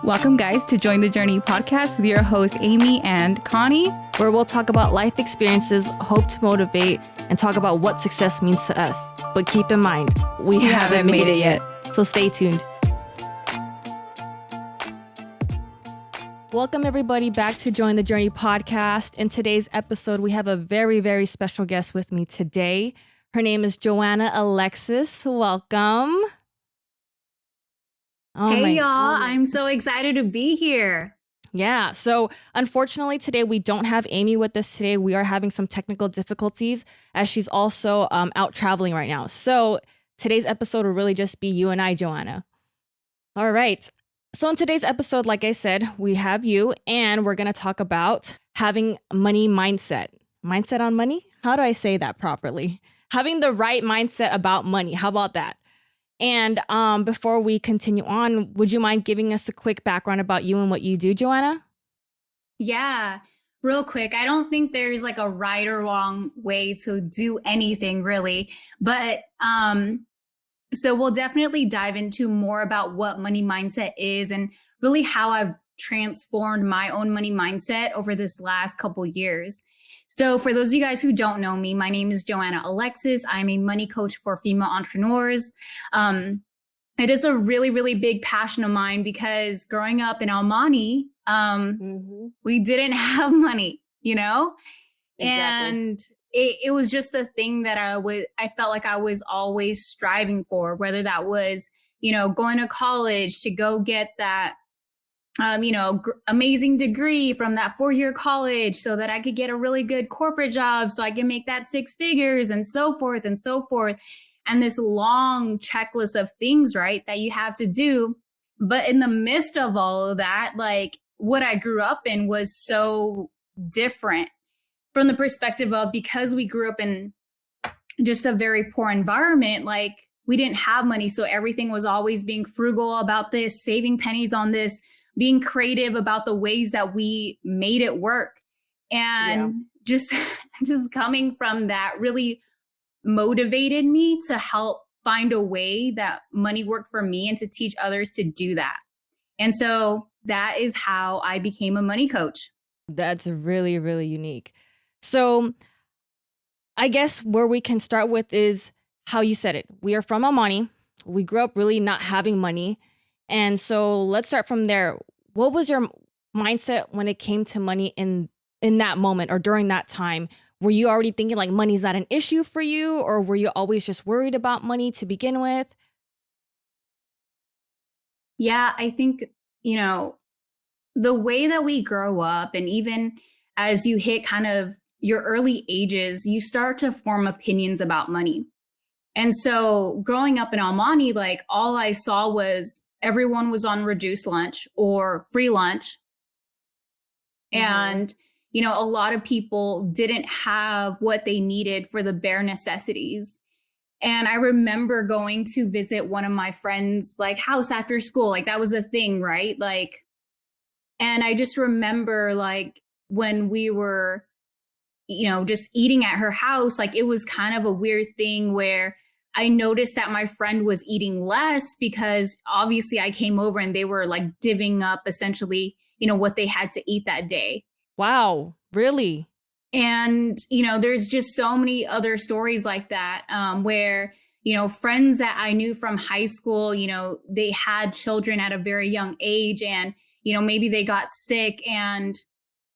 Welcome, guys, to Join the Journey podcast with your hosts, Amy and Connie, where we'll talk about life experiences, hope to motivate, and talk about what success means to us. But keep in mind, we haven't made it yet. So stay tuned. Welcome, everybody, back to Join the Journey podcast. In today's episode, we have a very, very special guest with me today. Her name is Joanna Alexis. Welcome. Hey, y'all. I'm so excited to be here. Yeah. So unfortunately, today we don't have Amy with us today. We are having some technical difficulties as she's also out traveling right now. So today's episode will really just be you and I, Joanna. All right. So in today's episode, like I said, we have you and we're going to talk about having money mindset. Mindset on money? How do I say that properly? Having the right mindset about money. How about that? And before we continue on, would you mind giving us a quick background about you and what you do, Joanna? Yeah, real quick. I don't think there's like a right or wrong way to do anything really, but so we'll definitely dive into more about what money mindset is and really how I've transformed my own money mindset over this last couple years. So for those of you guys who don't know me, my name is Joanna Alexis. I'm a money coach for female entrepreneurs. It is a really, really big passion of mine because growing up in Almani, we didn't have money, you know? Exactly. And it was just the thing that I felt like I was always striving for, whether that was, you know, going to college to go get that amazing degree from that 4-year college so that I could get a really good corporate job so I can make that 6 figures and so forth and so forth. And this long checklist of things, right, that you have to do. But in the midst of all of that, like what I grew up in was so different from the perspective of, because we grew up in just a very poor environment, like we didn't have money. So everything was always being frugal about this, saving pennies on this, being creative about the ways that we made it work. And just coming from that really motivated me to help find a way that money worked for me and to teach others to do that. And so that is how I became a money coach. That's really, really unique. So I guess where we can start with is how you said it. We are from Almani. We grew up really not having money. And so let's start from there. What was your mindset when it came to money in that moment or during that time? Were you already thinking like money's not an issue for you, or were you always just worried about money to begin with? Yeah, I think, the way that we grow up, and even as you hit kind of your early ages, you start to form opinions about money. And so growing up in Almani, like all I saw was everyone was on reduced lunch or free lunch. And, a lot of people didn't have what they needed for the bare necessities. And I remember going to visit one of my friends' like house after school. Like that was a thing, right? Like, and I just remember like when we were, just eating at her house, like it was kind of a weird thing where I noticed that my friend was eating less because obviously I came over and they were like divvying up essentially, what they had to eat that day. Wow, really? And, there's just so many other stories like that where, friends that I knew from high school, they had children at a very young age and, maybe they got sick and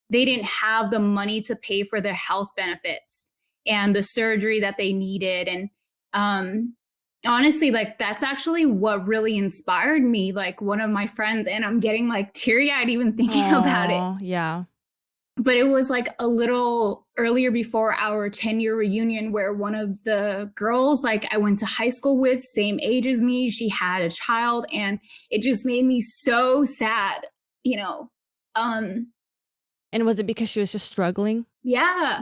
they didn't have the money to pay for their health benefits and the surgery that they needed. And honestly, like that's actually what really inspired me. Like one of my friends, and I'm getting like teary-eyed even thinking about it. Yeah. But it was like a little earlier before our 10-year reunion where one of the girls like I went to high school with, same age as me, she had a child, and it just made me so sad, And was it because she was just struggling? Yeah.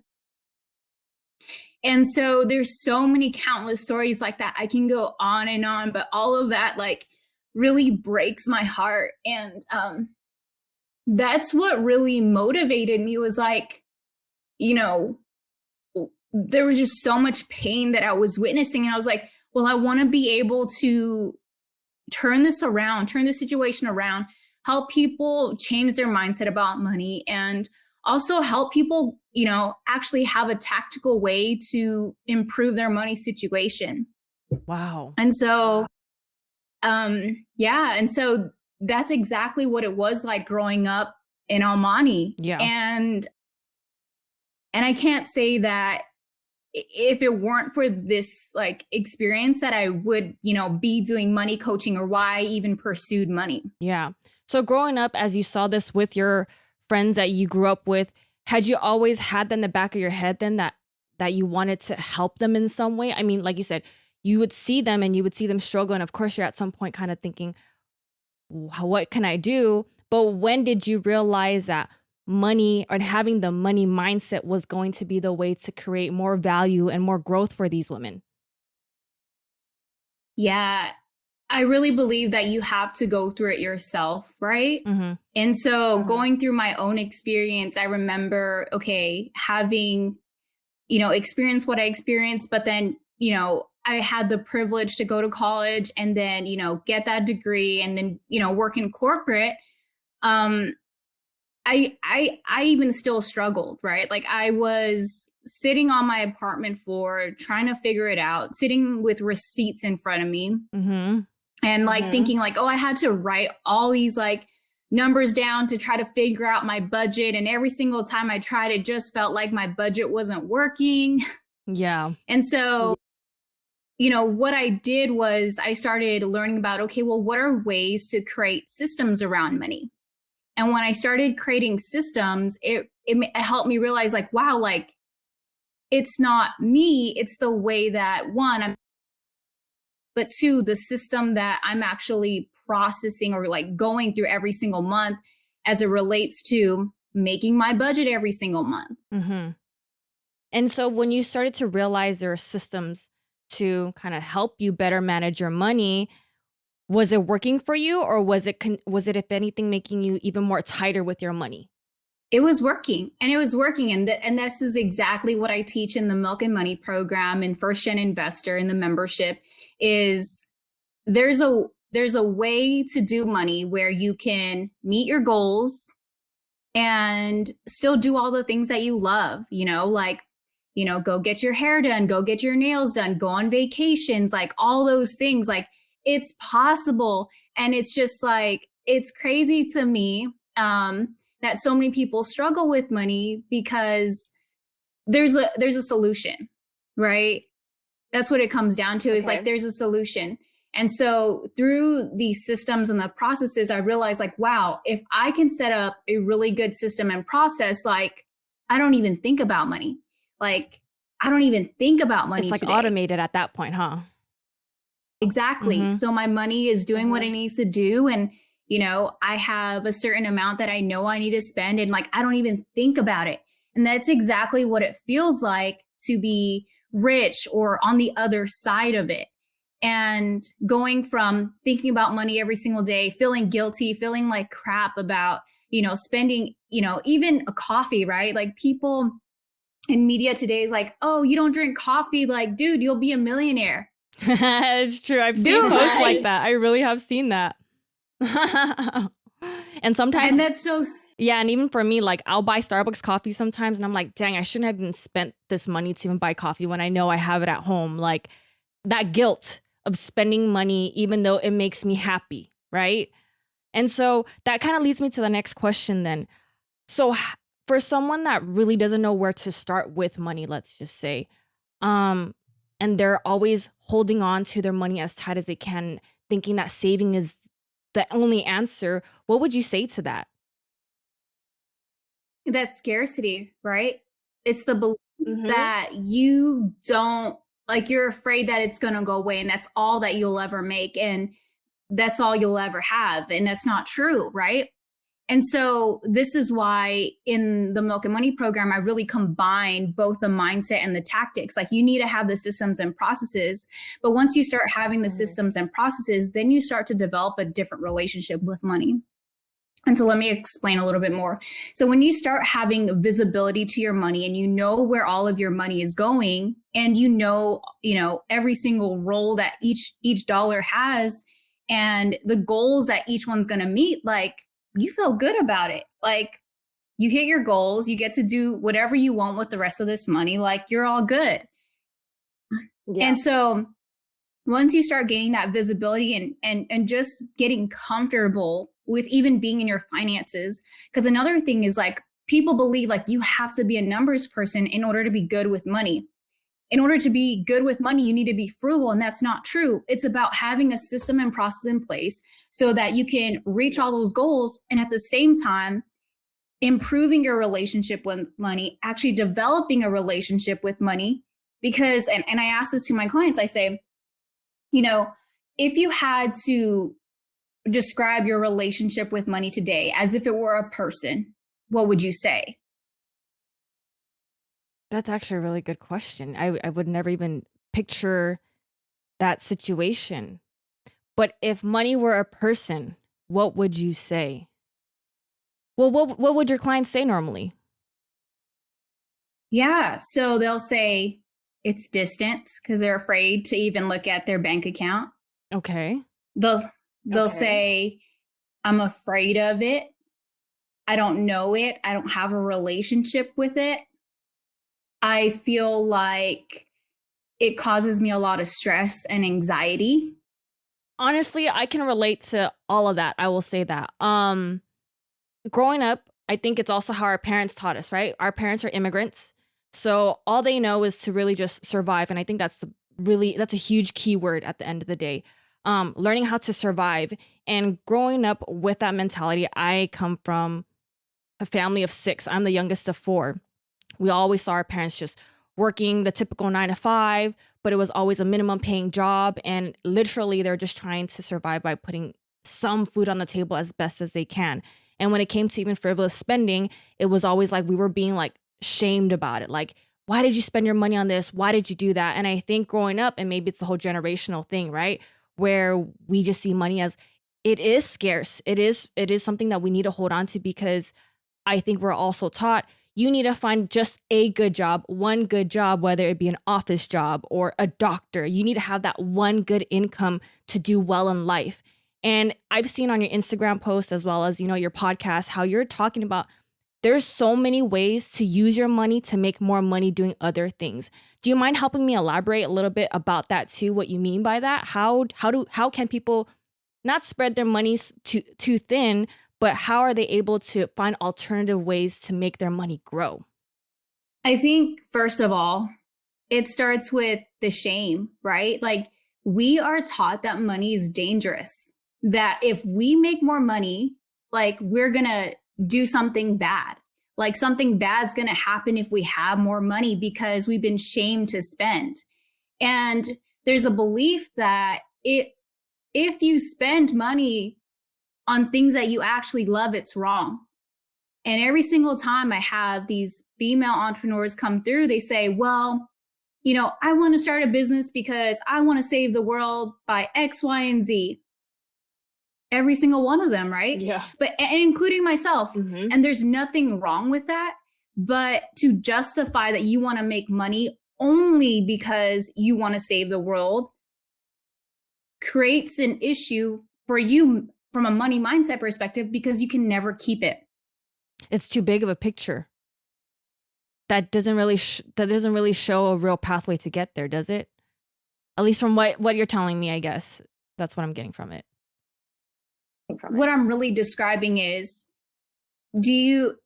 And so there's so many countless stories like that. I can go on, but all of that like really breaks my heart. And that's what really motivated me was like, there was just so much pain that I was witnessing. And I was like, well, I want to be able to turn this situation around, help people change their mindset about money, and also help people, actually have a tactical way to improve their money situation. Wow. And so, and so that's exactly what it was like growing up in Almani. Yeah. And I can't say that if it weren't for this like experience that I would, be doing money coaching, or why I even pursued money. Yeah. So growing up, as you saw this with your friends that you grew up with, had you always had that in the back of your head then that you wanted to help them in some way? I mean, like you said, you would see them and you would see them struggle. And of course, you're at some point kind of thinking, what can I do? But when did you realize that money, or having the money mindset, was going to be the way to create more value and more growth for these women? Yeah, I really believe that you have to go through it yourself, right? Mm-hmm. And so going through my own experience, I remember, having, experienced what I experienced, but then, I had the privilege to go to college and then, get that degree and then, work in corporate. I even still struggled, right? Like I was sitting on my apartment floor, trying to figure it out, sitting with receipts in front of me, Mm-hmm. and like thinking like, oh, I had to write all these like numbers down to try to figure out my budget. And every single time I tried, it just felt like my budget wasn't working. Yeah. And so, what I did was I started learning about, okay, well, what are ways to create systems around money? And when I started creating systems, it helped me realize like, wow, like it's not me, it's the way that but two, the system that I'm actually processing or like going through every single month as it relates to making my budget every single month. Mm-hmm. And so when you started to realize there are systems to kind of help you better manage your money, was it working for you, or was it, if anything, making you even more tighter with your money? It was working, and it was working. And this is exactly what I teach in the Milk and Money program and First Gen Investor in the membership is there's a way to do money where you can meet your goals and still do all the things that you love, go get your hair done, go get your nails done, go on vacations, like all those things. Like it's possible. And it's just like, it's crazy to me that so many people struggle with money because there's a solution, right? That's what it comes down to, is like there's a solution. And so through these systems and the processes, I realized like, wow, if I can set up a really good system and process, like I don't even think about money. Like I don't even think about money. It's like today. Automated at that point, huh? Exactly. Mm-hmm. So my money is doing what it needs to do. And, I have a certain amount that I know I need to spend, and like, I don't even think about it. And that's exactly what it feels like to be rich or on the other side of it. And going from thinking about money every single day, feeling guilty, feeling like crap about, spending, even a coffee, right? Like people in media today is like, oh, you don't drink coffee. Like, dude, you'll be a millionaire. It's true. I've seen posts like that. I really have seen that. And sometimes, and that's so, yeah. And even for me, like I'll buy Starbucks coffee sometimes and I'm like, dang, I shouldn't have even spent this money to even buy coffee when I know I have it at home. Like that guilt of spending money, even though it makes me happy. Right. And so that kind of leads me to the next question then. So for someone that really doesn't know where to start with money, let's just say, and they're always holding on to their money as tight as they can, thinking that saving is the only answer, what would you say to that? That scarcity, right? It's the belief that you don't, like you're afraid that it's going to go away and that's all that you'll ever make and that's all you'll ever have. And that's not true, right? And so this is why in the Milk and Money program, I really combine both the mindset and the tactics. Like you need to have the systems and processes, but once you start having the systems and processes, then you start to develop a different relationship with money. And so let me explain a little bit more. So when you start having visibility to your money and you know where all of your money is going and you know, every single role that each dollar has and the goals that each one's going to meet, like you feel good about it. Like, you hit your goals, you get to do whatever you want with the rest of this money, like you're all good. Yeah. And so once you start gaining that visibility and just getting comfortable with even being in your finances, because another thing is like people believe like you have to be a numbers person in order to be good with money. In order to be good with money, you need to be frugal, and that's not true. It's about having a system and process in place so that you can reach all those goals, and at the same time improving your relationship with money, actually developing a relationship with money. Because and I ask this to my clients, I say, you know, if you had to describe your relationship with money today as if it were a person, what would you say? That's actually a really good question. I would never even picture that situation. But if money were a person, what would you say? Well, what would your clients say normally? Yeah, so they'll say it's distant because they're afraid to even look at their bank account. Okay. They'll say I'm afraid of it. I don't know it. I don't have a relationship with it. I feel like it causes me a lot of stress and anxiety. Honestly, I can relate to all of that. I will say that. Growing up, I think it's also how our parents taught us, right? Our parents are immigrants. So all they know is to really just survive. And I think that's that's a huge key word at the end of the day. Learning how to survive and growing up with that mentality. I come from a family of 6. I'm the youngest of 4. We always saw our parents just working the typical 9 to 5, but it was always a minimum paying job. And literally, they're just trying to survive by putting some food on the table as best as they can. And when it came to even frivolous spending, it was always like we were being like shamed about it. Like, why did you spend your money on this? Why did you do that? And I think growing up, and maybe it's the whole generational thing, right? Where we just see money as it is scarce. It is something that we need to hold on to because I think we're also taught you need to find just a good job, one good job, whether it be an office job or a doctor. You need to have that one good income to do well in life. And I've seen on your Instagram post as well as, your podcast, how you're talking about there's so many ways to use your money to make more money doing other things. Do you mind helping me elaborate a little bit about that too? What you mean by that? How can people not spread their money too thin, but how are they able to find alternative ways to make their money grow? I think, first of all, it starts with the shame, right? Like, we are taught that money is dangerous, that if we make more money, like, we're going to do something bad. Like, something bad's going to happen if we have more money because we've been shamed to spend. And there's a belief that if you spend money on things that you actually love, it's wrong. And every single time I have these female entrepreneurs come through, they say, well, I want to start a business because I want to save the world by X, Y, and Z. Every single one of them, right? Yeah. And including myself. Mm-hmm. And there's nothing wrong with that. But to justify that you want to make money only because you want to save the world creates an issue for you from a money mindset perspective because you can never keep it. It's too big of a picture. That doesn't really show a real pathway to get there, does it? At least from what you're telling me, I guess. That's what I'm getting from it. What I'm really describing is, do you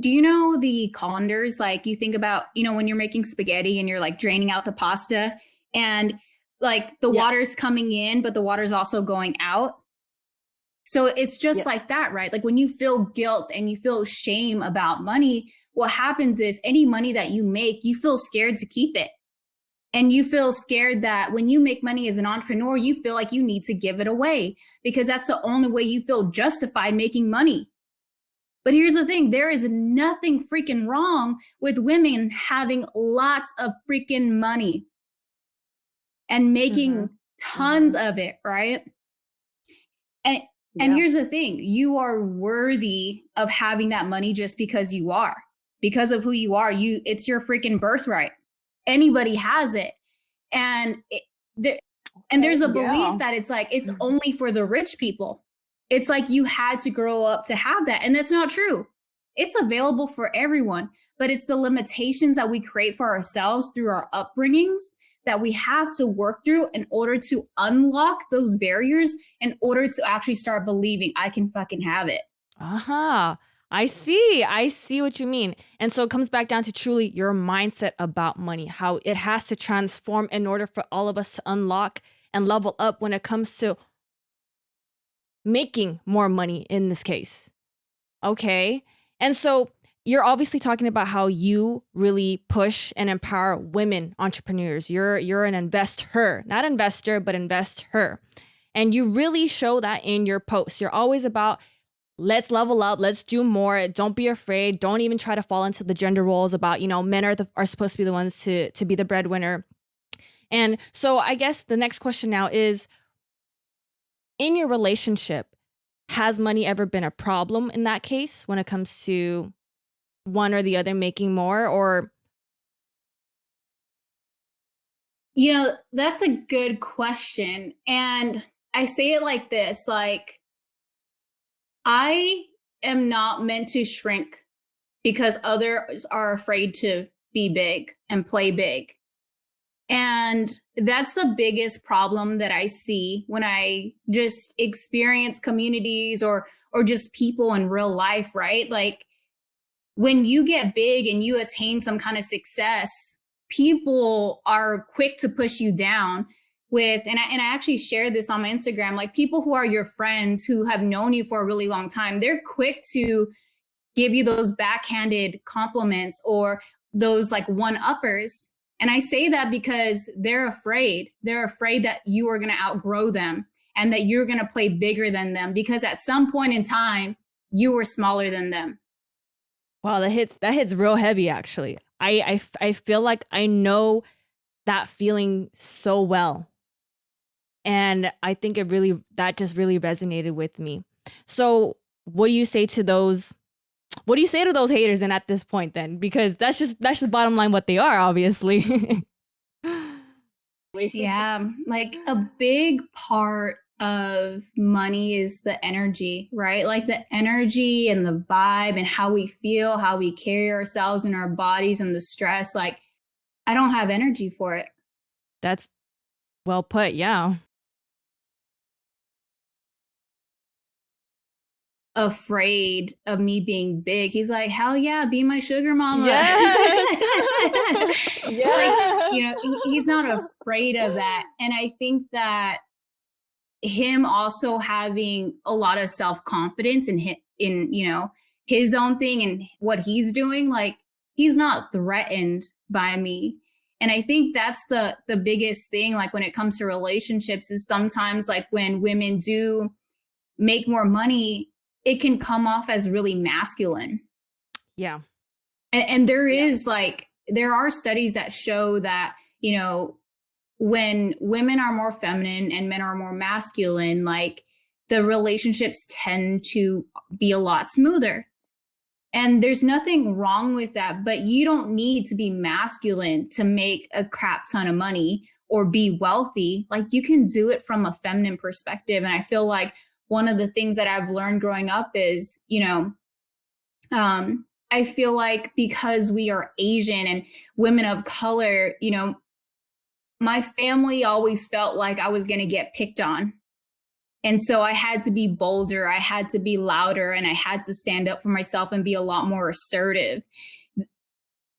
know the colanders? Like, you think about, when you're making spaghetti and you're like draining out the pasta and like the water's coming in, but the water's also going out. So it's just like that, right? Like, when you feel guilt and you feel shame about money, what happens is any money that you make, you feel scared to keep it. And you feel scared that when you make money as an entrepreneur, you feel like you need to give it away because that's the only way you feel justified making money. But here's the thing, there is nothing freaking wrong with women having lots of freaking money and making tons of it, right? And here's the thing, you are worthy of having that money just because you are. Because of who you are, it's your freaking birthright. Anybody has it. And there's a belief that it's like, it's only for the rich people. It's like you had to grow up to have that. And that's not true. It's available for everyone, but it's the limitations that we create for ourselves through our upbringings that we have to work through in order to unlock those barriers, in order to actually start believing I can fucking have it. Uh-huh. I see what you mean. And so it comes back down to truly your mindset about money, how it has to transform in order for all of us to unlock and level up when it comes to making more money in this case. Okay. And so you're obviously talking about how you really push and empower women entrepreneurs. You're an investor, not investor, but investor. And you really show that in your posts. You're always about, let's level up, let's do more. Don't be afraid. Don't even try to fall into the gender roles about, men are supposed to be the ones to be the breadwinner. And so I guess the next question now is, in your relationship, has money ever been a problem in that case when it comes to one or the other making more? Or that's a good question. And I say it like this, like, I am not meant to shrink because others are afraid to be big and play big. And that's the biggest problem that I see when I just experience communities or just people in real life, right? Like, when you get big and you attain some kind of success, people are quick to push you down with, and I actually shared this on my Instagram, like, people who are your friends who have known you for a really long time, they're quick to give you those backhanded compliments or those like one-uppers. And I say that because they're afraid. They're afraid that you are going to outgrow them and that you're going to play bigger than them because at some point in time, you were smaller than them. wow, that hits real heavy, actually. I feel like I know that feeling so well. And I think that just really resonated with me. So what do you say to those haters then at this point then? Because that's just bottom line what they are, obviously. Yeah, like a big part of money is the energy, right? Like the energy and the vibe and how we feel, how we carry ourselves in our bodies and the stress. Like, I don't have energy for it. That's well put, yeah. Afraid of me being big. He's like, hell yeah, be my sugar mama. Yes. Like, he's not afraid of that. And I think that him also having a lot of self-confidence in his own thing and what he's doing, like, he's not threatened by me. And I think that's the biggest thing, like, when it comes to relationships, is sometimes, like, when women do make more money, it can come off as really masculine. Yeah. And there are studies that show that, when women are more feminine and men are more masculine, like, the relationships tend to be a lot smoother. And there's nothing wrong with that, but you don't need to be masculine to make a crap ton of money or be wealthy. Like, you can do it from a feminine perspective. And I feel like one of the things that I've learned growing up is, I feel like because we are Asian and women of color, my family always felt like I was going to get picked on. And so I had to be bolder, I had to be louder, and I had to stand up for myself and be a lot more assertive.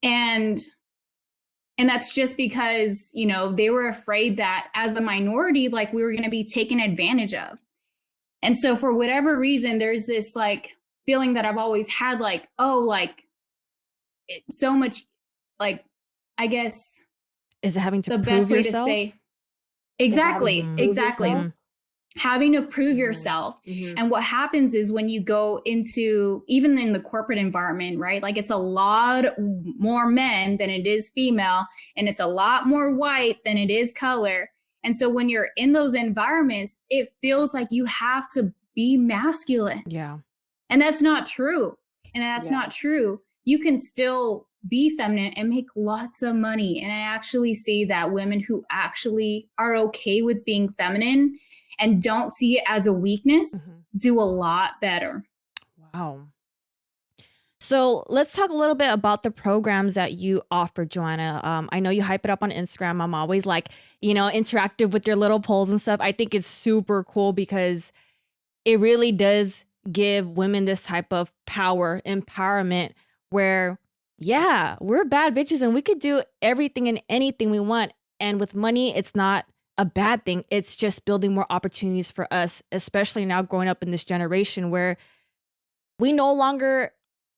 And that's just because, they were afraid that as a minority, like, we were going to be taken advantage of. And so for whatever reason, there's this like feeling that I've always had, like, oh, like, so much, like, I guess. Is it having to the prove best way yourself? To say? Exactly. Mm-hmm. Having to prove yourself. Mm-hmm. And what happens is when you go into, even in the corporate environment, right? Like, it's a lot more men than it is female, and it's a lot more white than it is color. And so when you're in those environments, it feels like you have to be masculine. Yeah. And that's not true. And that's not true. You can still be feminine and make lots of money. And I actually see that women who actually are okay with being feminine and don't see it as a weakness do a lot better. Wow. So let's talk a little bit about the programs that you offer, Joanna. I know you hype it up on Instagram. I'm always like, interactive with your little polls and stuff. I think it's super cool because it really does give women this type of power, empowerment, where, yeah, we're bad bitches and we could do everything and anything we want. And with money, it's not a bad thing. It's just building more opportunities for us, especially now growing up in this generation where we no longer,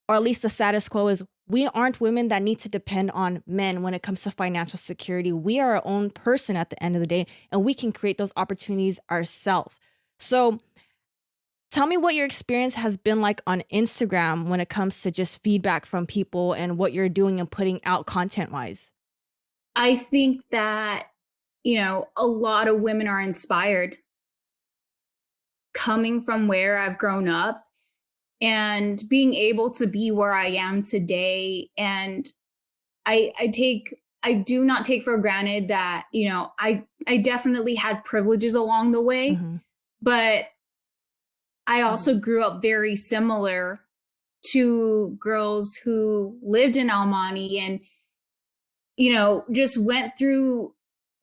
or at least the status quo is, we aren't women that need to depend on men when it comes to financial security. We are our own person at the end of the day, and we can create those opportunities ourselves. So tell me what your experience has been like on Instagram when it comes to just feedback from people and what you're doing and putting out content-wise. I think that, a lot of women are inspired coming from where I've grown up and being able to be where I am today. And I do not take for granted that, I definitely had privileges along the way, but I also grew up very similar to girls who lived in Almani and, just went through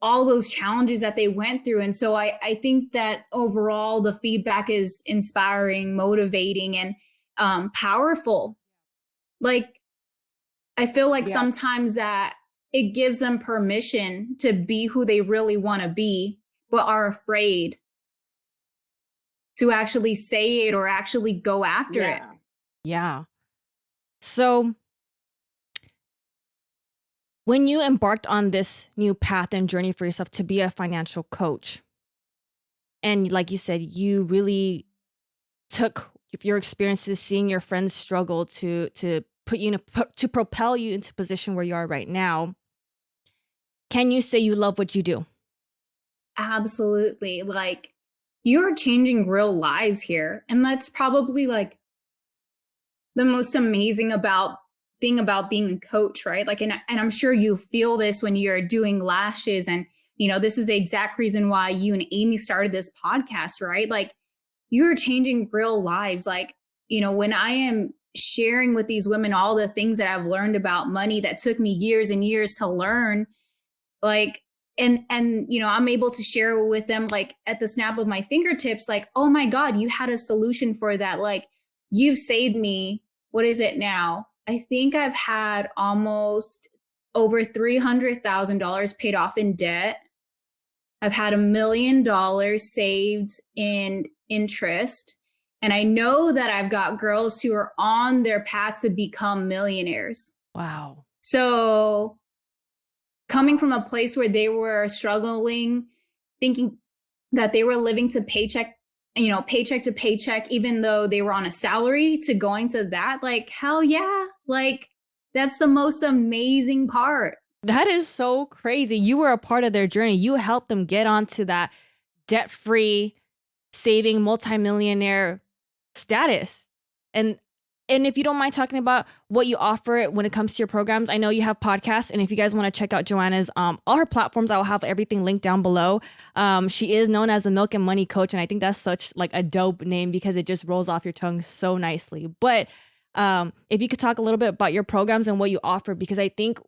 all those challenges that they went through. And so I think that overall the feedback is inspiring, motivating, and powerful. Like, I feel like sometimes that it gives them permission to be who they really want to be, but are afraid to actually say it or actually go after it. Yeah. So when you embarked on this new path and journey for yourself to be a financial coach, and like you said, you really took your experiences, seeing your friends struggle to put you to propel you into a position where you are right now, can you say you love what you do? Absolutely. Like, you're changing real lives here. And that's probably like the most amazing thing about being a coach, right? Like, and I'm sure you feel this when you're doing lashes. And, this is the exact reason why you and Amy started this podcast, right? Like, you're changing real lives. Like, when I am sharing with these women all the things that I've learned about money that took me years and years to learn, like, and I'm able to share with them, like, at the snap of my fingertips, like, oh my God, you had a solution for that. Like, you've saved me. What is it now? I think I've had almost over $300,000 paid off in debt. I've had $1 million saved in interest. And I know that I've got girls who are on their path to become millionaires. Wow. So coming from a place where they were struggling, thinking that they were living to paycheck to paycheck, even though they were on a salary, to going to that, like, hell yeah. Like, that's the most amazing part. That is so crazy. You were a part of their journey. You helped them get onto that debt-free, saving, multimillionaire status. And if you don't mind talking about what you offer when it comes to your programs, I know you have podcasts. And if you guys want to check out Joanna's, all her platforms, I will have everything linked down below. She is known as the Milk and Money Coach. And I think that's such like a dope name because it just rolls off your tongue so nicely. But if you could talk a little bit about your programs and what you offer, because I think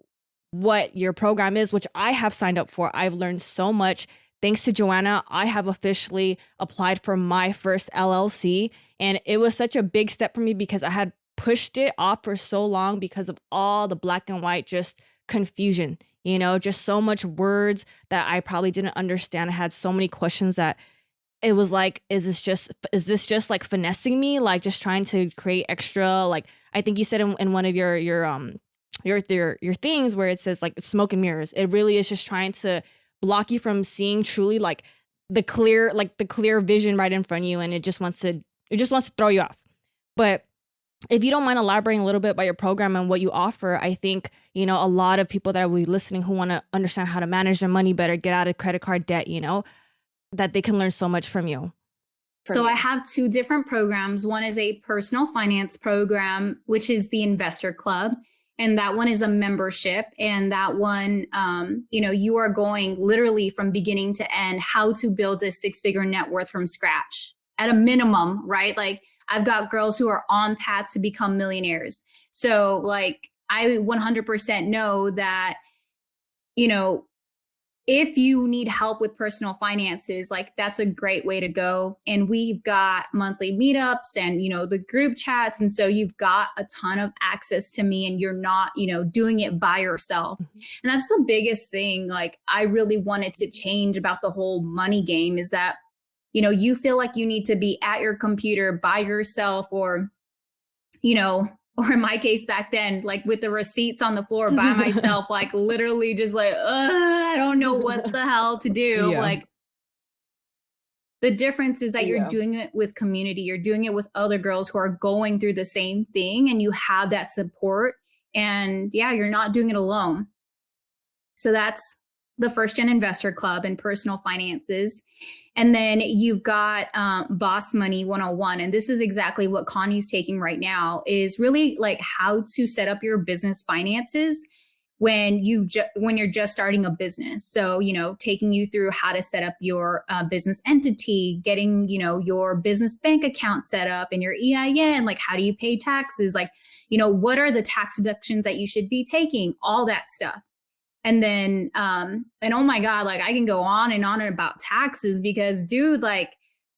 what your program is, which I have signed up for, I've learned so much. Thanks to Joanna, I have officially applied for my first LLC. And it was such a big step for me because I had pushed it off for so long because of all the black and white just confusion, just so much words that I probably didn't understand. I had so many questions that it was like, is this just like finessing me? Like just trying to create extra, like, I think you said in one of your things where it says like it's smoke and mirrors. It really is just trying to block you from seeing truly like the clear vision right in front of you. And it just wants to throw you off. But if you don't mind elaborating a little bit about your program and what you offer, I think, a lot of people that will be listening who want to understand how to manage their money better, get out of credit card debt, that they can learn so much from you. So I have 2 different programs. One is a personal finance program, which is the Investor Club. And that one is a membership. And that one, you are going literally from beginning to end, how to build a 6-figure net worth from scratch at a minimum, right? Like I've got girls who are on paths to become millionaires. So like I 100% know that, if you need help with personal finances, like that's a great way to go. And we've got monthly meetups and, the group chats. And so you've got a ton of access to me and you're not, doing it by yourself. And that's the biggest thing. Like I really wanted to change about the whole money game is that, you feel like you need to be at your computer by yourself or in my case back then, like with the receipts on the floor by myself, like literally just like, I don't know what the hell to do. Yeah. Like the difference is that you're doing it with community. You're doing it with other girls who are going through the same thing and you have that support and you're not doing it alone. So that's the First Gen Investor Club and personal finances. And then you've got Boss Money 101. And this is exactly what Connie's taking right now is really like how to set up your business finances when you're just starting a business. So, taking you through how to set up your business entity, getting, your business bank account set up and your EIN, like how do you pay taxes? Like, what are the tax deductions that you should be taking? All that stuff. And then, and oh my God, like I can go on and on about taxes because dude, like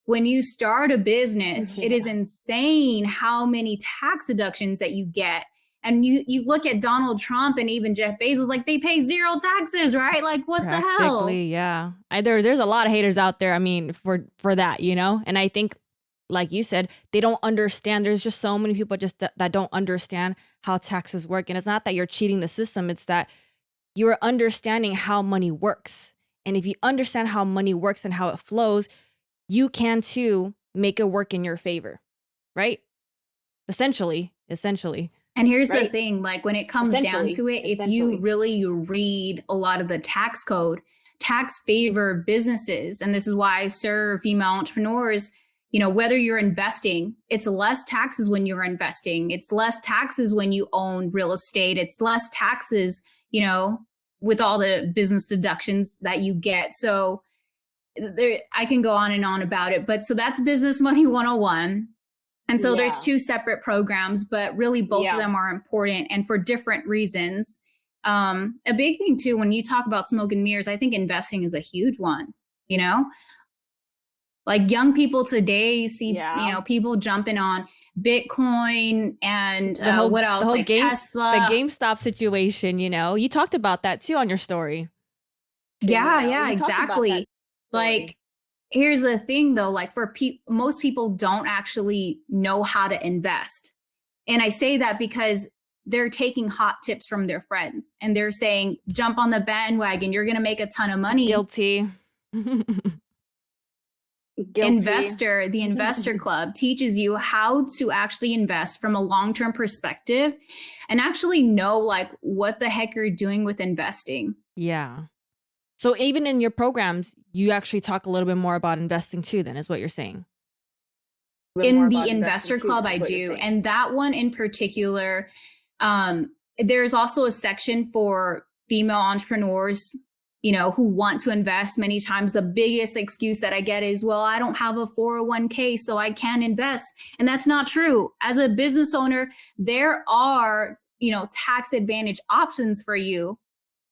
when you start a business, it is insane how many tax deductions that you get. And you look at Donald Trump and even Jeff Bezos, like they pay 0 taxes, right? Like what the hell? Yeah. There's a lot of haters out there. I mean, for that, and I think, like you said, they don't understand. There's just so many people just that don't understand how taxes work. And it's not that you're cheating the system. It's that you're understanding how money works. And if you understand how money works and how it flows, you can too make it work in your favor, right? Essentially. And here's the thing, like when it comes down to it, if you really read a lot of the tax code, tax favor businesses, and this is why I serve female entrepreneurs, whether you're investing, it's less taxes when you're investing. It's less taxes when you own real estate. It's less taxes, with all the business deductions that you get. So I can go on and on about it, but so that's Business Money 101. And so there's 2 separate programs, but really both of them are important and for different reasons. A big thing too, when you talk about smoke and mirrors, I think investing is a huge one, like young people today see, people jumping on Bitcoin and what else? The whole like Tesla. The GameStop situation, you talked about that too on your story. Yeah, exactly. Like, here's the thing though, like for most people don't actually know how to invest. And I say that because they're taking hot tips from their friends and they're saying, jump on the bandwagon. You're going to make a ton of money. Guilty. The Investor Club teaches you how to actually invest from a long-term perspective and actually know like what the heck you're doing with investing. Yeah. So even in your programs, you actually talk a little bit more about investing too, then is what you're saying. In the Investor Club, I do. And that one in particular, there's also a section for female entrepreneurs who want to invest. Many times the biggest excuse that I get is, well, I don't have a 401k, so I can't invest. And that's not true. As a business owner, there are, tax advantage options for you.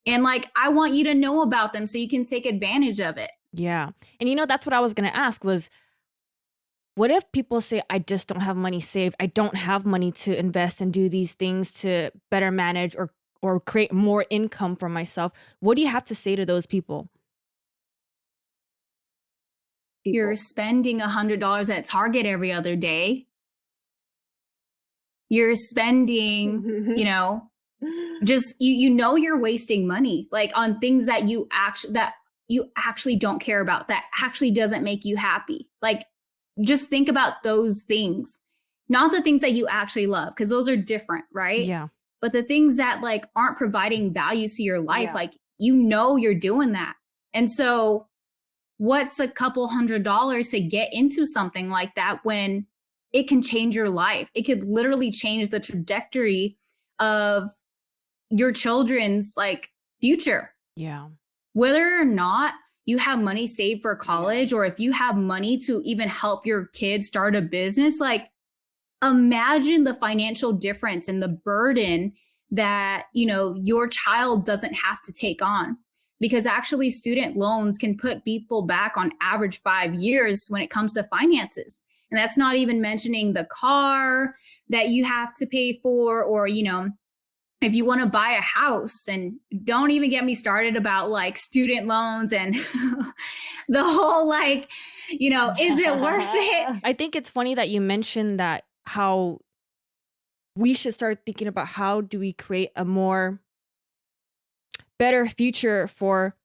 And like, I want you to know about them so you can take advantage of it. Yeah. And that's what I was going to ask was, what if people say, I just don't have money saved. I don't have money to invest and do these things to better manage or create more income for myself. What do you have to say to those people? You're spending $100 at Target every other day. You're spending, just, you're wasting money like on things that you actually don't care about, that actually doesn't make you happy. Like, just think about those things, not the things that you actually love, because those are different, right? Yeah. But the things that like aren't providing value to your life, like, you're doing that. And so what's a couple $100s to get into something like that when it can change your life? It could literally change the trajectory of your children's like future. Yeah. Whether or not you have money saved for college, or if you have money to even help your kids start a business, like imagine the financial difference and the burden that, your child doesn't have to take on. Because actually student loans can put people back on average 5 years when it comes to finances. And that's not even mentioning the car that you have to pay for, or, if you want to buy a house. And don't even get me started about like student loans and the whole like, is it worth it? I think it's funny that you mentioned that, how we should start thinking about how do we create a more better future for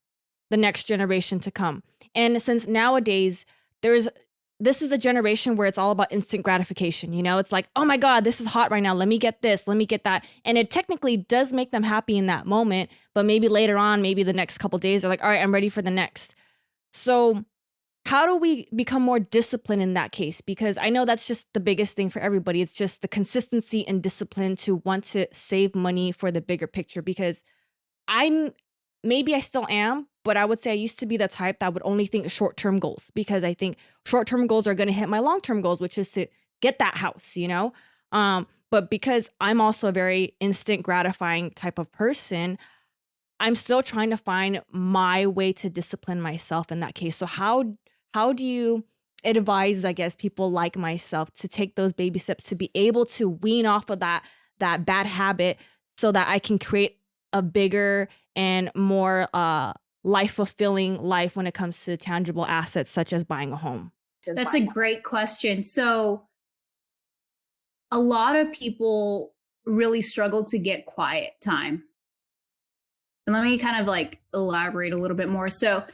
the next generation to come. And since nowadays this is the generation where it's all about instant gratification. It's like, oh my God, this is hot right now. Let me get this, let me get that. And it technically does make them happy in that moment. But maybe later on, maybe the next couple of days, they're like, all right, I'm ready for the next. So how do we become more disciplined in that case? Because I know that's just the biggest thing for everybody. It's just the consistency and discipline to want to save money for the bigger picture. Because maybe I still am, but I would say I used to be the type that would only think short-term goals, because I think short-term goals are going to hit my long-term goals, which is to get that house, but because I'm also a very instant gratifying type of person, I'm still trying to find my way to discipline myself in that case. So how do you advise, I guess, people like myself to take those baby steps to be able to wean off of that bad habit so that I can create a bigger and more life-fulfilling life when it comes to tangible assets such as buying a home? That's a great question. So a lot of people really struggle to get quiet time. And let me kind of like elaborate a little bit more. So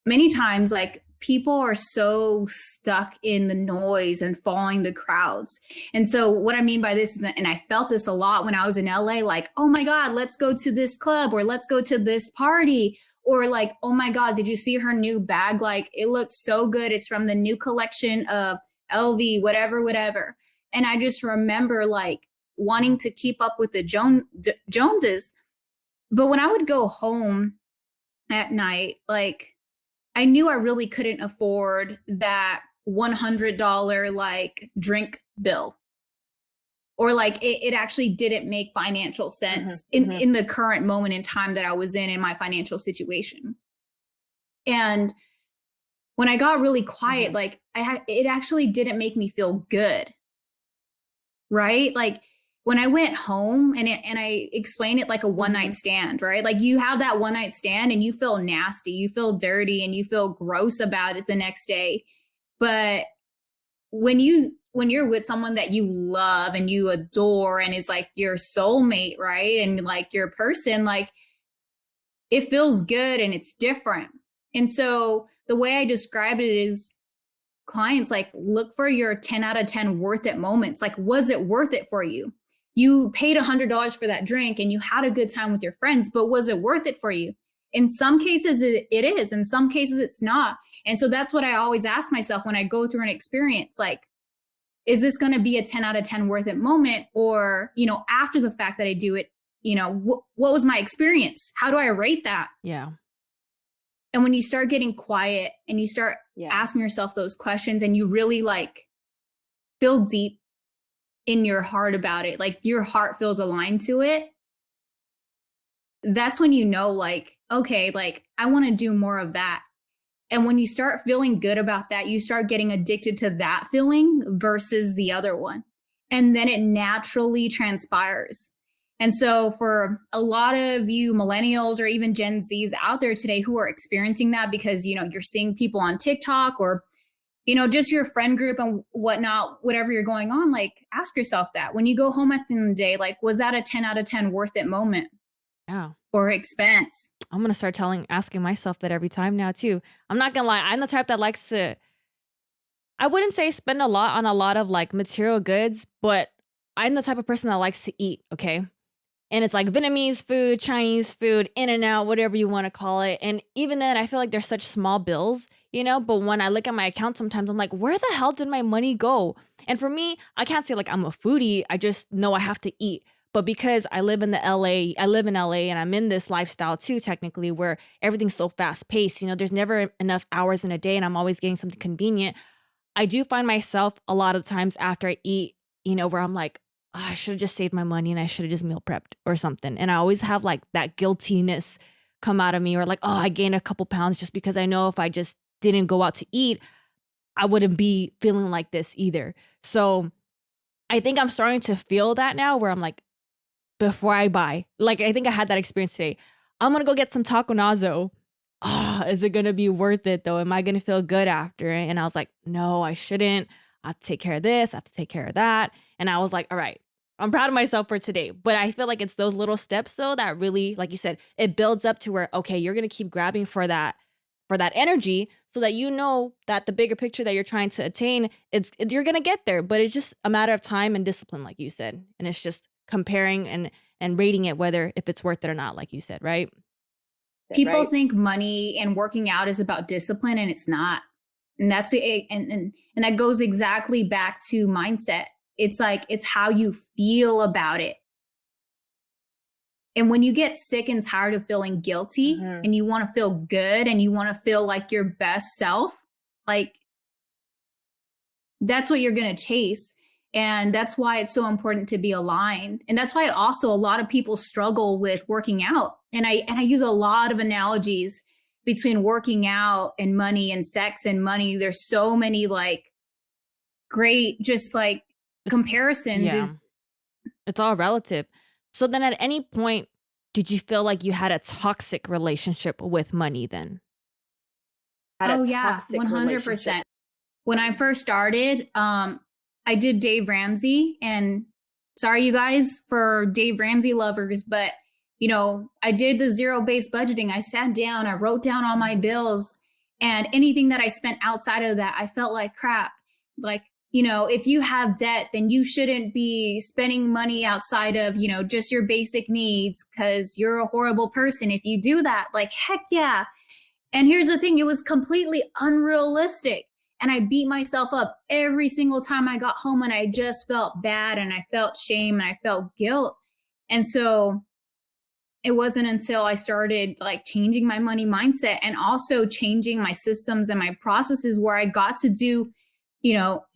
many times, like, people are so stuck in the noise and following the crowds. And so what I mean by this is, and I felt this a lot when I was in LA, like, oh my God, let's go to this club, or let's go to this party, or like, oh my God, did you see her new bag? Like, it looks so good. It's from the new collection of LV, whatever. And I just remember like wanting to keep up with the Joneses. But when I would go home at night, like, I knew I really couldn't afford that $100 like drink bill, or like it actually didn't make financial sense in the current moment in time that I was in my financial situation. And when I got really quiet, like it actually didn't make me feel good. Right? Like when I went home and I explain it like a one night stand, right? Like you have that one night stand and you feel nasty, you feel dirty, and you feel gross about it the next day. But when you're with someone that you love and you adore and is like your soulmate, right? And like your person, like it feels good and it's different. And so the way I describe it is, clients, like, look for your 10 out of 10 worth it moments. Like, was it worth it for you? You paid $100 for that drink and you had a good time with your friends, but was it worth it for you? In some cases it is, in some cases it's not. And so that's what I always ask myself when I go through an experience, like, is this going to be a 10 out of 10 worth it moment? Or, after the fact that I do it, what was my experience? How do I rate that? Yeah. And when you start getting quiet and you start asking yourself those questions and you really like feel deep in your heart about it, like your heart feels aligned to it, that's when you know, like, okay, like I want to do more of that. And when you start feeling good about that, you start getting addicted to that feeling versus the other one. And then it naturally transpires. And so for a lot of you millennials or even Gen Zs out there today who are experiencing that because, you're seeing people on TikTok or, just your friend group and whatnot, whatever you're going on, like ask yourself that when you go home at the end of the day, like, was that a 10 out of 10 worth it moment? Yeah. Or expense? I'm going to start asking myself that every time now too. I'm not going to lie. I'm the type that likes to, I wouldn't say spend a lot on a lot of like material goods, but I'm the type of person that likes to eat. Okay. And it's like Vietnamese food, Chinese food, in and out, whatever you want to call it. And even then, I feel like they're such small bills, but when I look at my account, sometimes I'm like, where the hell did my money go? And for me, I can't say like I'm a foodie. I just know I have to eat. But because I live in LA and I'm in this lifestyle too, technically, where everything's so fast paced, there's never enough hours in a day and I'm always getting something convenient. I do find myself a lot of times after I eat, where I'm like, oh, I should have just saved my money and I should have just meal prepped or something. And I always have like that guiltiness come out of me, or like, oh, I gained a couple pounds just because I know if I just didn't go out to eat, I wouldn't be feeling like this either. So I think I'm starting to feel that now, where I'm like, before I buy, like, I think I had that experience today. I'm going to go get some taco nazo. Oh, is it going to be worth it though? Am I going to feel good after it? And I was like, no, I shouldn't. I have to take care of this. I have to take care of that. And I was like, all right, I'm proud of myself for today. But I feel like it's those little steps though that really, like you said, it builds up to where, okay, you're going to keep grabbing for that energy, so that that the bigger picture that you're trying to attain, you're going to get there. But it's just a matter of time and discipline, like you said. And it's just comparing and rating it, if it's worth it or not, like you said, right? People think money and working out is about discipline, and it's not. And that's it. And that goes exactly back to mindset. It's like, it's how you feel about it. And when you get sick and tired of feeling guilty, and you want to feel good and you want to feel like your best self, like, that's what you're going to chase. And that's why it's so important to be aligned. And that's why also a lot of people struggle with working out. And I use a lot of analogies between working out and money and sex and money. There's so many like great, just like comparisons. Yeah. It's all relative. So then at any point, did you feel like you had a toxic relationship with money then? Oh yeah, 100%. When I first started, I did Dave Ramsey, and sorry you guys for Dave Ramsey lovers, but I did the zero-based budgeting. I sat down, I wrote down all my bills, and anything that I spent outside of that, I felt like crap. Like, if you have debt, then you shouldn't be spending money outside of, just your basic needs, because you're a horrible person if you do that. Like, heck yeah. And here's the thing, it was completely unrealistic. And I beat myself up every single time I got home, and I just felt bad, and I felt shame, and I felt guilt. And so it wasn't until I started like changing my money mindset and also changing my systems and my processes where I got to do,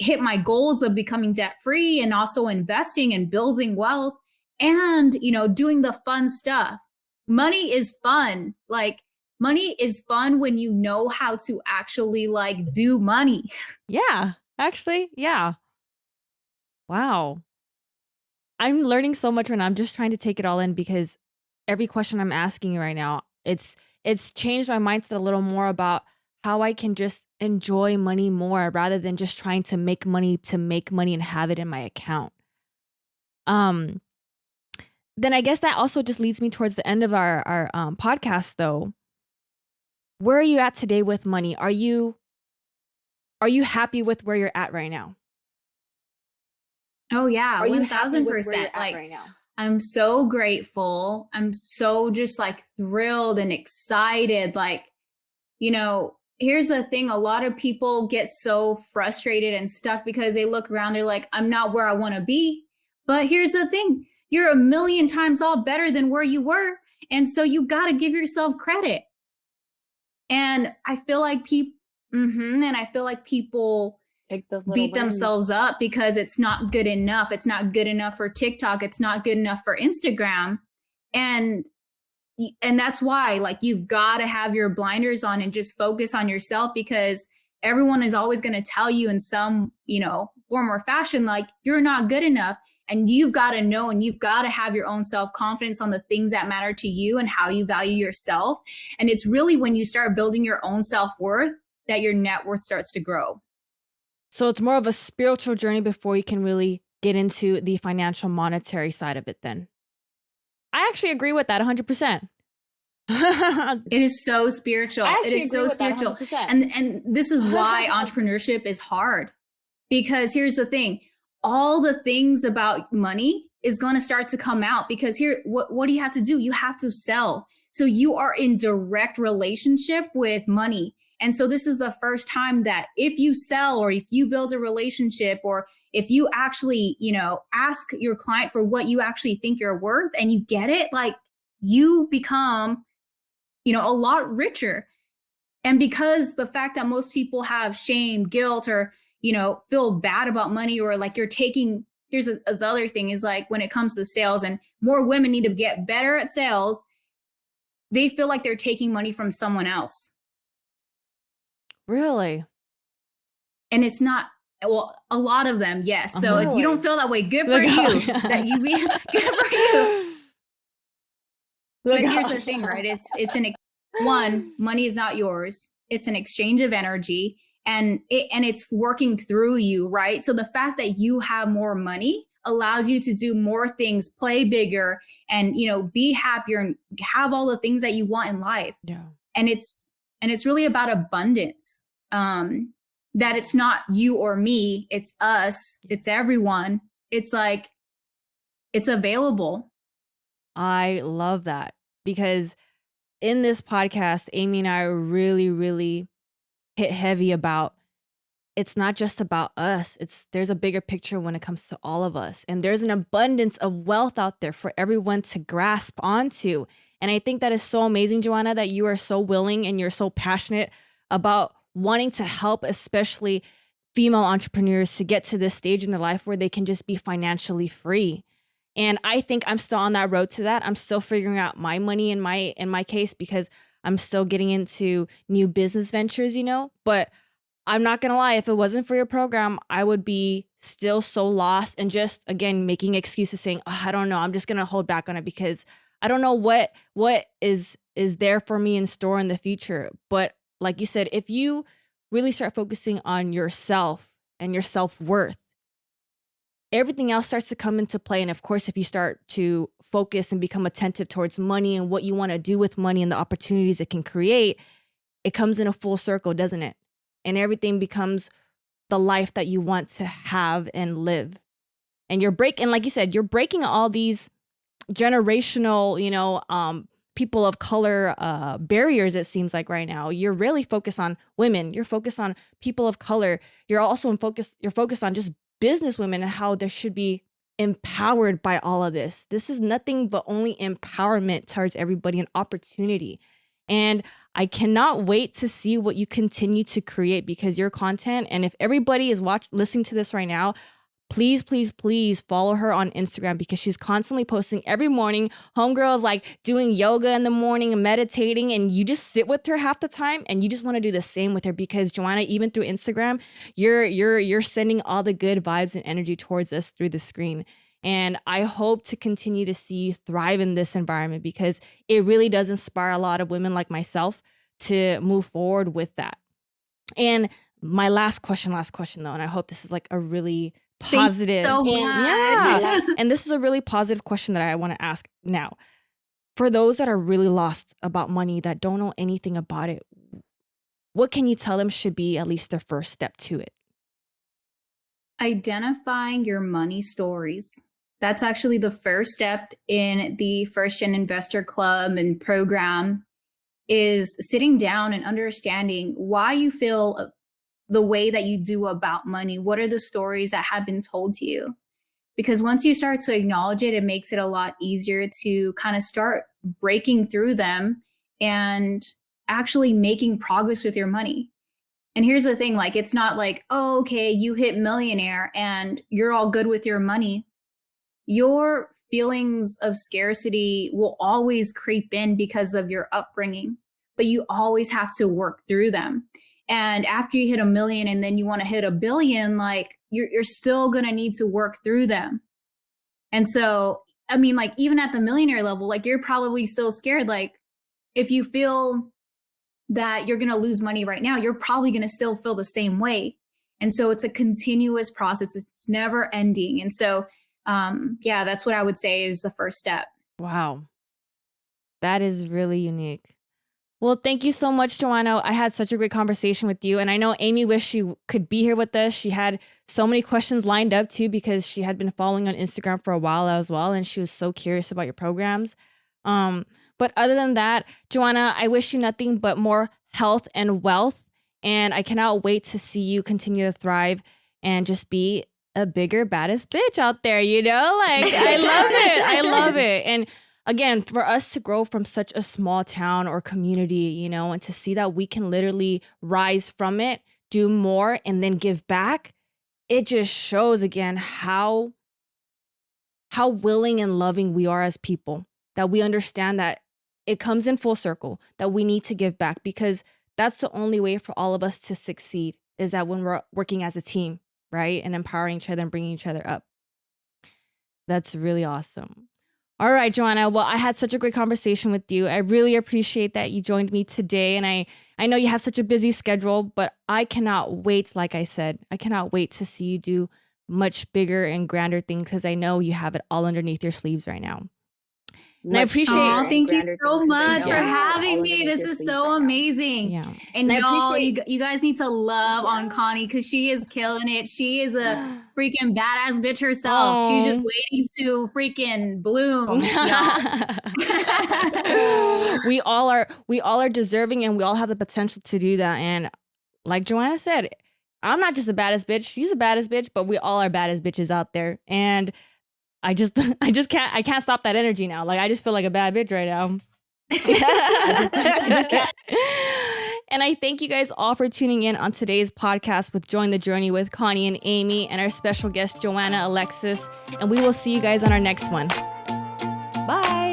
hit my goals of becoming debt free, and also investing and building wealth, and, doing the fun stuff. Money is fun. Like, money is fun when you know how to actually like do money. Yeah, actually. Yeah. Wow. I'm learning so much right now. I'm just trying to take it all in, because every question I'm asking you right now, it's changed my mindset a little more about how I can just enjoy money more rather than just trying to make money and have it in my account. Then I guess that also just leads me towards the end of our podcast though. Where are you at today with money? Are you happy with where you're at right now? Oh yeah, 1000%. Like, right now? I'm so grateful. I'm so just like thrilled and excited. Like, here's the thing. A lot of people get so frustrated and stuck because they look around, they're like, I'm not where I want to be. But here's the thing. You're a million times all better than where you were. And so you got to give yourself credit. And I feel like people beat themselves up because it's not good enough. It's not good enough for TikTok. It's not good enough for Instagram. And that's why, like, you've got to have your blinders on and just focus on yourself, because everyone is always going to tell you in some, form or fashion, like, you're not good enough. And you've got to know, and you've got to have your own self-confidence on the things that matter to you and how you value yourself. And it's really when you start building your own self-worth that your net worth starts to grow. So it's more of a spiritual journey before you can really get into the financial monetary side of it then. I actually agree with that 100%. It is so spiritual. It is so spiritual. And this is why entrepreneurship is hard. Because here's the thing. All the things about money is going to start to come out, because what do you have to do? You have to sell. So you are in direct relationship with money. And so this is the first time that if you sell or if you build a relationship or if you actually, ask your client for what you actually think you're worth and you get it, like you become, a lot richer. And because the fact that most people have shame, guilt, or, feel bad about money, or like you're taking, the other thing is like when it comes to sales, and more women need to get better at sales, they feel like they're taking money from someone else. Really? And it's not, well, a lot of them, yes. So if you don't feel that way, good for you. That you be good for you. But here's the thing, right? One, money is not yours. It's an exchange of energy, and it's working through you, right? So the fact that you have more money allows you to do more things, play bigger, and be happier and have all the things that you want in life. Yeah. And it's really about abundance. That it's not you or me, it's us, it's everyone. It's like, it's available. I love that, because in this podcast, Amy and I really, really hit heavy about, it's not just about us. There's a bigger picture when it comes to all of us. And there's an abundance of wealth out there for everyone to grasp onto. And I think that is so amazing, Joanna, that you are so willing and you're so passionate about wanting to help, especially female entrepreneurs, to get to this stage in their life where they can just be financially free. And I think I'm still on that road to that. I'm still figuring out my money in my case, because I'm still getting into new business ventures, but I'm not going to lie. If it wasn't for your program, I would be still so lost and just, again, making excuses saying, oh, I don't know. I'm just going to hold back on it because I don't know what is there for me in store in the future. But like you said, if you really start focusing on yourself and your self-worth, everything else starts to come into play. And of course, if you start to focus and become attentive towards money and what you want to do with money and the opportunities it can create, it comes in a full circle, doesn't it? And everything becomes the life that you want to have and live. And like you said, you're breaking all these generational, people of color barriers, it seems like right now. You're really focused on women. You're focused on people of color. You're also you're focused on just business women and how they should be empowered by all of this. This is nothing but only empowerment towards everybody, an opportunity. And I cannot wait to see what you continue to create, because your content, and if everybody is listening to this right now, please, please, please follow her on Instagram, because she's constantly posting every morning. Homegirl is like doing yoga in the morning and meditating, and you just sit with her half the time and you just want to do the same with her, because Joanna, even through Instagram, you're sending all the good vibes and energy towards us through the screen. And I hope to continue to see you thrive in this environment, because it really does inspire a lot of women like myself to move forward with that. And my last question though, and I hope this is like a really positive. Thanks so much. Yeah. And this is a really positive question that I want to ask now. For those that are really lost about money, that don't know anything about it, what can you tell them should be at least their first step to it? Identifying your money stories. That's actually the first step in the First Gen Investor Club and program, is sitting down and understanding why you feel the way that you do about money. What are the stories that have been told to you? Because once you start to acknowledge it, it makes it a lot easier to kind of start breaking through them and actually making progress with your money. And here's the thing, like, it's not like, oh, okay, you hit millionaire and you're all good with your money. Your feelings of scarcity will always creep in because of your upbringing, but you always have to work through them. And after you hit 1 million and then you want to hit 1 billion, like you're still going to need to work through them. And so, I mean, like even at the millionaire level, like you're probably still scared. Like if you feel that you're going to lose money right now, you're probably going to still feel the same way. And so it's a continuous process. It's never ending. And so, yeah, that's what I would say is the first step. Wow. That is really unique. Well, thank you so much, Joanna. I had such a great conversation with you. And I know Amy wished she could be here with us. She had so many questions lined up too, because she had been following on Instagram for a while as well. And she was so curious about your programs. But other than that, Joanna, I wish you nothing but more health and wealth. And I cannot wait to see you continue to thrive and just be a bigger, baddest bitch out there, you know? Like, I love it. I love it. And again, for us to grow from such a small town or community, you know, and to see that we can literally rise from it, do more, and then give back, it just shows again how willing and loving we are as people, that we understand that it comes in full circle, that we need to give back, because that's the only way for all of us to succeed, is that when we're working as a team, right? And empowering each other and bringing each other up. That's really awesome. All right, Joanna. Well, I had such a great conversation with you. I really appreciate that you joined me today. And I know you have such a busy schedule, but I cannot wait, like I said, I cannot wait to see you do much bigger and grander things, because I know you have it all underneath your sleeves right now. And I appreciate thank you so much for having me. This is so amazing. Yeah. And y'all, you guys need to love on Connie, because she is killing it. She is a freaking badass bitch herself. She's just waiting to freaking bloom. we all are deserving, and we all have the potential to do that. And like Joanna said, I'm not just the baddest bitch. She's the baddest bitch, but we all are baddest bitches out there. And I can't stop that energy now. Like, I just feel like a bad bitch right now. And I thank you guys all for tuning in on today's podcast with Join the Journey with Connie and Amy and our special guest, Joanna Alexis. And we will see you guys on our next one. Bye.